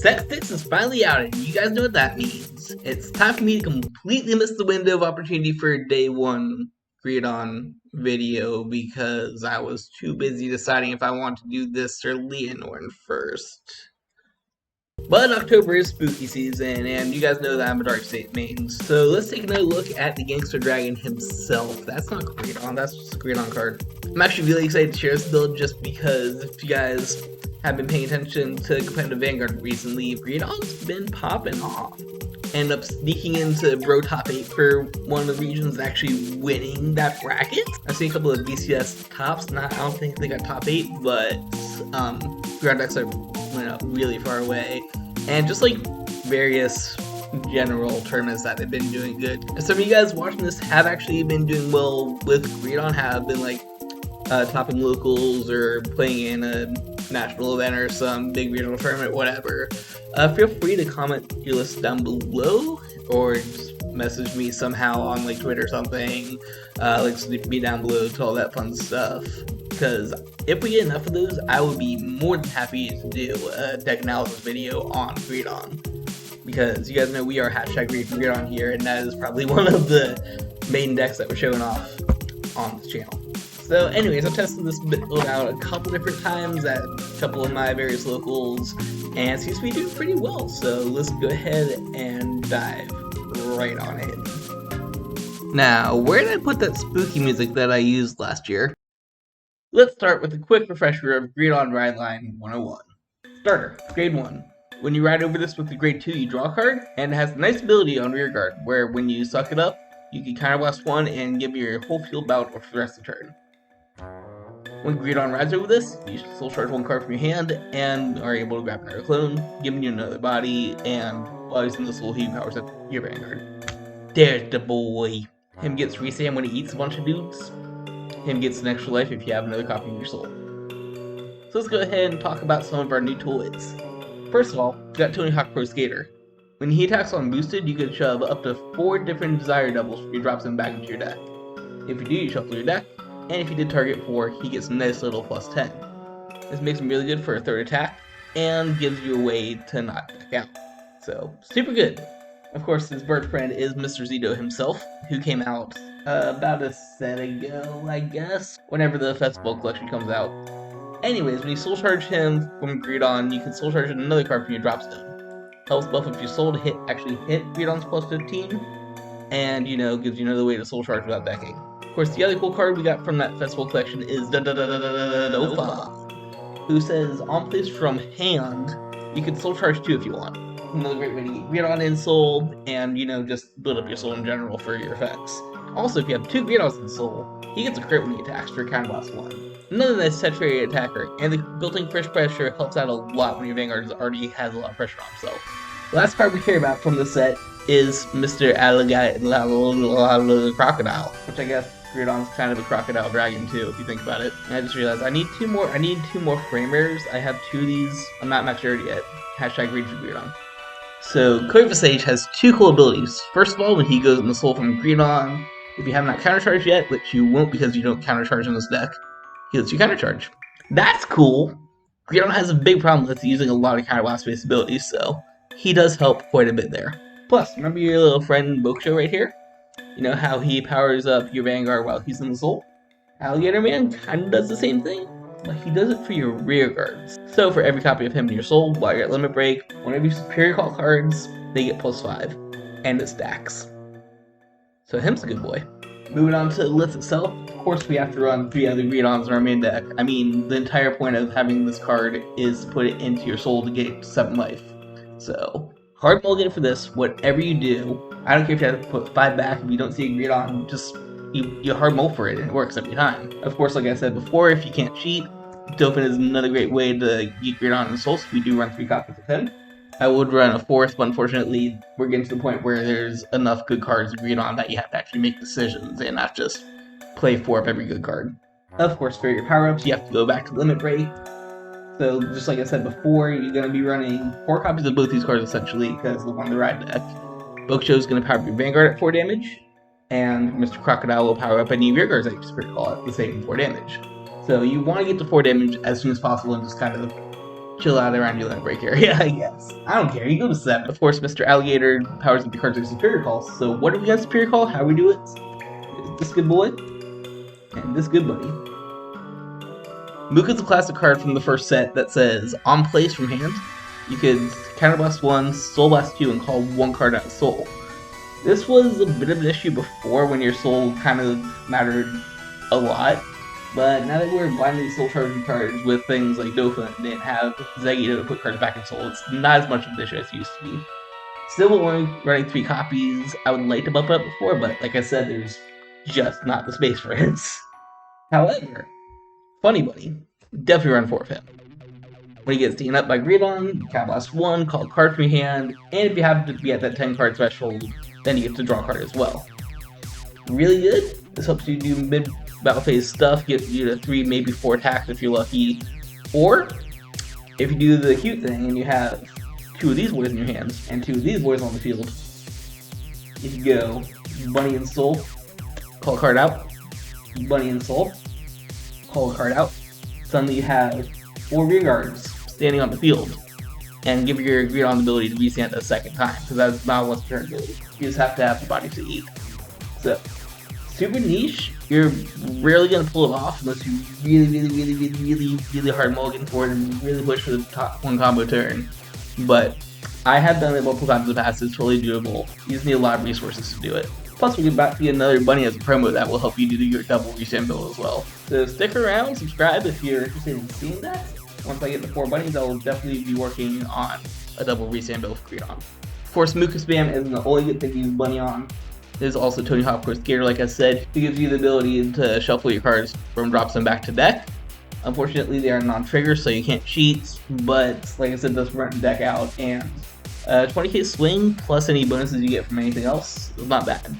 Set 6 is finally out, and you guys know what that means. It's time for me to completely miss the window of opportunity for a day 1 Greedon video because I was too busy deciding if I want to do this or Leonore first. But October is spooky season, and you guys know that I'm a Dark State main, so let's take another look at the Gangster Dragon himself. That's not Greedon, that's just a Greedon card. I'm actually really excited to share this build just because if you guys have been paying attention to competitive Vanguard recently, Greedon's been popping off. End up sneaking into Bro Top 8 for one of the regions, actually winning that bracket. I've seen a couple of BCS tops, I don't think they got top 8, but Greedon decks went up really far away. And just like various general tournaments that they've been doing good. And some of you guys watching this have actually been doing well with Greedon, have been like topping locals or playing in a national event or some big regional tournament, whatever. Feel free to comment your list down below or just message me somehow on like Twitter or something, like me down below to all that fun stuff. Because if we get enough of those, I would be more than happy to do a deck analysis video on Greedon. Because you guys know we are #Greedon here, and that is probably one of the main decks that we're showing off on the channel. So anyways, I've tested this build out a couple different times at a couple of my various locals, and it seems to be doing pretty well. So let's go ahead and dive right on in. Now, where did I put that spooky music that I used last year? Let's start with a quick refresher of Greedon Ride Line 101. Starter, Grade 1. When you ride over this with the Grade 2, you draw a card, and it has a nice ability on rear guard, where when you suck it up, you can counterblast 1 and give your whole field bout for the rest of the turn. When Greedon rides over this, you soul charge 1 card from your hand, and are able to grab another clone, giving you another body, and while he's in the soul, he powers up your Vanguard. There's the boy. Him gets resam when he eats a bunch of dudes. Him gets an extra life if you have another copy of your soul. So let's go ahead and talk about some of our new toys. First of all, we got Tony Hawk Pro Skater. When he attacks on boosted, you can shove up to 4 different desire doubles from your drops him back into your deck. If you do, you shuffle your deck, and if you did target 4, he gets a nice little +10. This makes him really good for a 3rd attack, and gives you a way to not deck out. So, super good. Of course, his bird friend is Mr. Zito himself, who came out about a set ago, I guess, whenever the Festival Collection comes out. Anyways, when you soul charge him from Greedon, you can soul charge another card from your drop stone. Helps buff if your soul to actually hit Greedon's +15, and gives you another way to soul charge without decking. Of course, the other cool card we got from that Festival Collection is Dofa, who says on place from hand, you can soul charge 2 if you want. Another great way to get Greedon in soul, and just build up your soul in general for your effects. Also, if you have 2 Greedons in soul, he gets a crit when he attacks for counterblast 1. Another nice saturated attacker, and the built-in crit pressure helps out a lot when your Vanguard already has a lot of pressure on himself. The last card we care about from the set is Mr. Alligator Crocodile, which I guess Greedon's kind of a crocodile dragon too, if you think about it. And I just realized I need 2 more frame rares. I have 2 of these. I'm not maxed out yet. #Greed for Greedon. So Sage has 2 cool abilities. First of all, when he goes in the soul from Greedon, if you have not countercharged yet, which you won't because you don't countercharge in this deck, he lets you countercharge. That's cool! Greedon has a big problem with using a lot of counterblast-based abilities, so he does help quite a bit there. Plus, remember your little friend Bokusho right here? You know how he powers up your Vanguard while he's in the soul? Alligator Man kinda does the same thing, but he does it for your rear guards. So for every copy of him in your soul, while you're at Limit Break, whenever you superior call cards, they get +5, and it stacks. So him's a good boy. Moving on to the list itself, of course we have to run 3 other Greedons in our main deck. I mean, the entire point of having this card is to put it into your soul to get 7 life. So, hard mulligan for this, whatever you do. I don't care if you have to put 5 back, if you don't see a Greedon, just you hard mull for it and it works every time. Of course, like I said before, if you can't cheat, Dopin is another great way to get Greedon in soul, so we do run 3 copies of him. I would run a 4th, but unfortunately, we're getting to the point where there's enough good cards to Greedon that you have to actually make decisions and not just play 4 of every good card. Of course, for your power-ups, you have to go back to Limit Break. So, just like I said before, you're going to be running 4 copies of both these cards essentially, because the one the ride deck. Bokusho is going to power up your Vanguard at 4 damage, and Mr. Crocodile will power up any rear guards that you spirit call at the same 4 damage. So you want to get to 4 damage as soon as possible and just kind of chill out around your limit break area, I guess. I don't care, you go to 7. Of course, Mr. Alligator powers up your cards with Superior Call. So what if we got Superior Call? How we do it? This good boy and this good buddy. Mooka's a classic card from the first set that says, on place from hand, you could Counterblast 1, Soul Blast 2, and call 1 card out of Soul. This was a bit of an issue before when your Soul kind of mattered a lot, but now that we're blindly Soul Charging cards with things like Dofa and didn't have Zegito to put cards back in Soul, it's not as much of an issue as it used to be. Still only running 3 copies, I would like to bump it up before, but like I said, there's just not the space for it. However, Funny Bunny, definitely run 4 of him. When he gets taken up by Greedon, you Counterblast 1, call a card from your hand, and if you happen to be at that 10 card threshold, then you get to draw a card as well. Really good. This helps you do mid-battle phase stuff, get you to 3, maybe 4 attacks if you're lucky. Or, if you do the cute thing and you have 2 of these boys in your hands, and 2 of these boys on the field, you can go Bunny and Soul, call a card out, Bunny and Soul, call a card out. Suddenly you have 4 rear guards standing on the field, and give your Greedon ability to resand a second time, because that's not once per turn ability. You just have to have the body to eat. So, super niche. You're rarely going to pull it off unless you really hard mulligan for it and really push for the top 1 combo turn. But I have done it multiple times in the past. It's totally doable. You just need a lot of resources to do it. Plus, we're about to get another bunny as a promo that will help you do your double restand build as well. So stick around, subscribe if you're interested in seeing that. Once I get the 4 bunnies, I will definitely be working on a double restand build for Greedon. Of course, Mooka Spam isn't the only good thing to use bunny on. There's also Tony Hawk Pro Skater, like I said, who gives you the ability to shuffle your cards from drops them back to deck. Unfortunately, they are non-trigger, so you can't cheat, but like I said, does rent the deck out, and 20k swing plus any bonuses you get from anything else is not bad.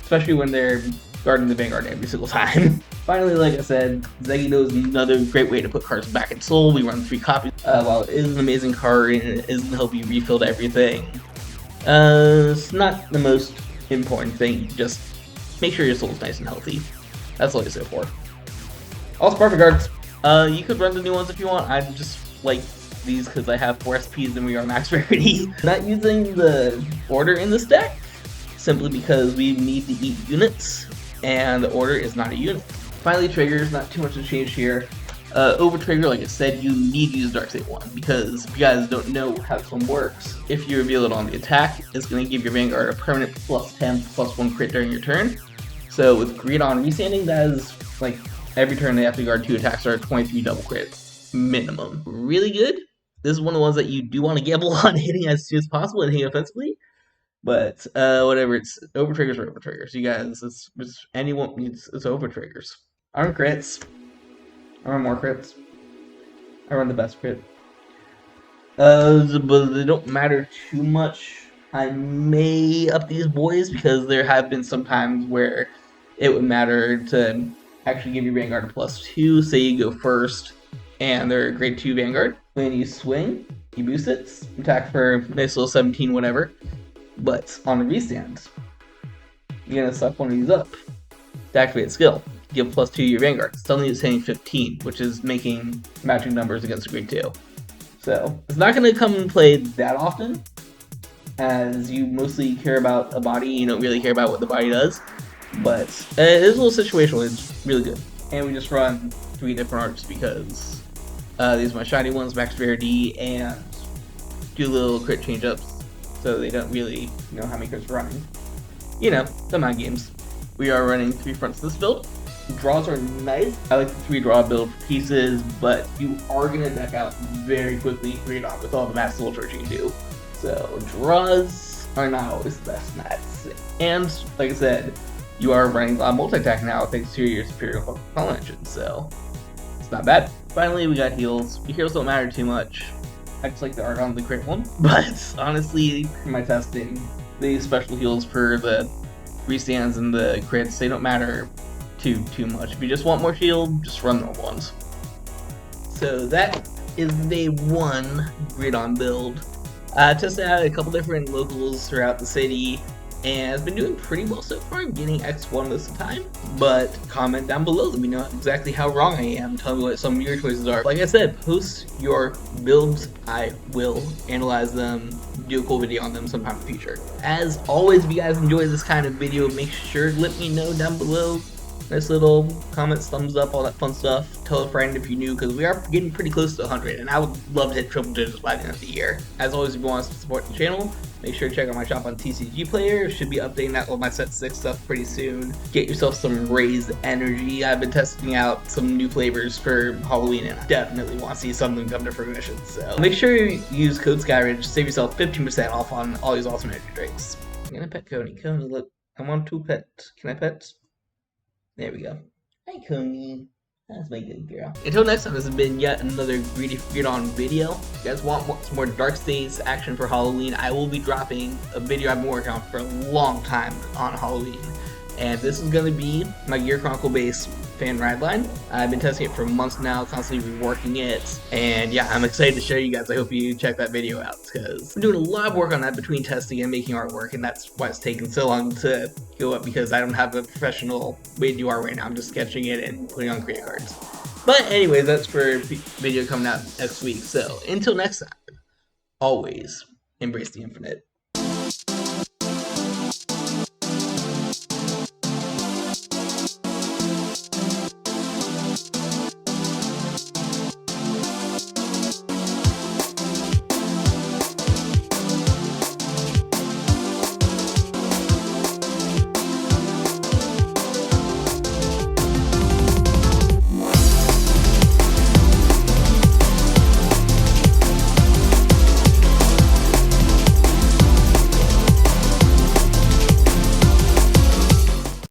Especially when they're guarding the Vanguard every single time. Finally, like I said, Zegito is another great way to put cards back in Soul. We run 3 copies. While it is an amazing card and it is going to help you refill everything, it's not the most important thing. Just make sure your Soul's nice and healthy. That's all I say for. Also, perfect cards. You could run the new ones if you want. I just like these because I have 4 SPs and we are max rarity. Not using the order in this deck, simply because we need to eat units, and the order is not a unit. Finally, triggers, not too much to change here. Over trigger, like I said, you need to use Dark State 1, because if you guys don't know how this one works, if you reveal it on the attack, it's going to give your Vanguard a permanent +10, +1 crit during your turn. So with Greedon resanding, that is like every turn they have to guard 2 attacks or 23 double crit minimum. Really good. This is one of the ones that you do want to gamble on hitting as soon as possible and hitting offensively. But whatever, it's over triggers or over triggers. You guys, it's anyone needs, it's over triggers. I run crits. I run more crits. I run the best crit. But they don't matter too much. I may up these boys because there have been some times where it would matter to actually give your Vanguard a +2. Say you go first and they're a grade 2 Vanguard. When you swing, you boost it, attack for nice little 17, whatever. But on the restand, you're going to suck one of these up to activate skill. Give +2 to your Vanguard. Suddenly it's hitting 15, which is making matching numbers against grade 2. So, it's not going to come and play that often, as you mostly care about a body, you don't really care about what the body does. But it is a little situational, it's really good. And we just run 3 different arts because these are my shiny ones, max rarity, and do little crit change-ups. So they don't really know how many cards we're running. You know, the mind games. We are running 3 fronts this build. Draws are nice. I like the 3 draw build for pieces, but you are going to deck out very quickly Greedon with all the max soul charge you can do. So draws are not always the best in that. And like I said, you are running a lot of multi-attack now thanks to your superior call engine, so it's not bad. Finally, we got heals. Your heals don't matter too much. I just like the art on the crit one, but honestly, in my testing, the special heals for the restands and the crits, they don't matter too much. If you just want more shield, just run normal ones. So that is day 1 Greedon build. Tested out a couple different locals throughout the city. and it's been doing pretty well so far. I'm getting X1 most of the time, but comment down below, let me know exactly how wrong I am. Tell me what some of your choices are. Like I said, post your builds. I will analyze them, do a cool video on them sometime in the future. As always, if you guys enjoy this kind of video, make sure to let me know down below. Nice little comments, thumbs up, all that fun stuff. Tell a friend if you're new, because we are getting pretty close to 100, and I would love to hit triple digits by the end of the year. As always, if you want to support the channel, make sure to check out my shop on TCG Player. Should be updating that with my set 6 stuff pretty soon. Get yourself some raised energy. I've been testing out some new flavors for Halloween, and I definitely want to see something come to fruition. So make sure you use code SkyRidge to save yourself 15% off on all these awesome energy drinks. I'm gonna pet Coney. Coney, look, I want to pet. Can I pet? There we go. Hi, Coney. That's my good girl. Until next time, this has been yet another Greedon video. If you guys want some more Dark States action for Halloween, I will be dropping a video I've been working on for a long time on Halloween. And this is going to be my Gear Chronicle based fan ride line. I've been testing it for months now, constantly reworking it. And yeah, I'm excited to show you guys. I hope you check that video out, because I'm doing a lot of work on that between testing and making artwork, and that's why it's taking so long to go up, because I don't have a professional way to do art right now. I'm just sketching it and putting on create cards. But anyways, that's for video coming out next week. So until next time, always embrace the infinite.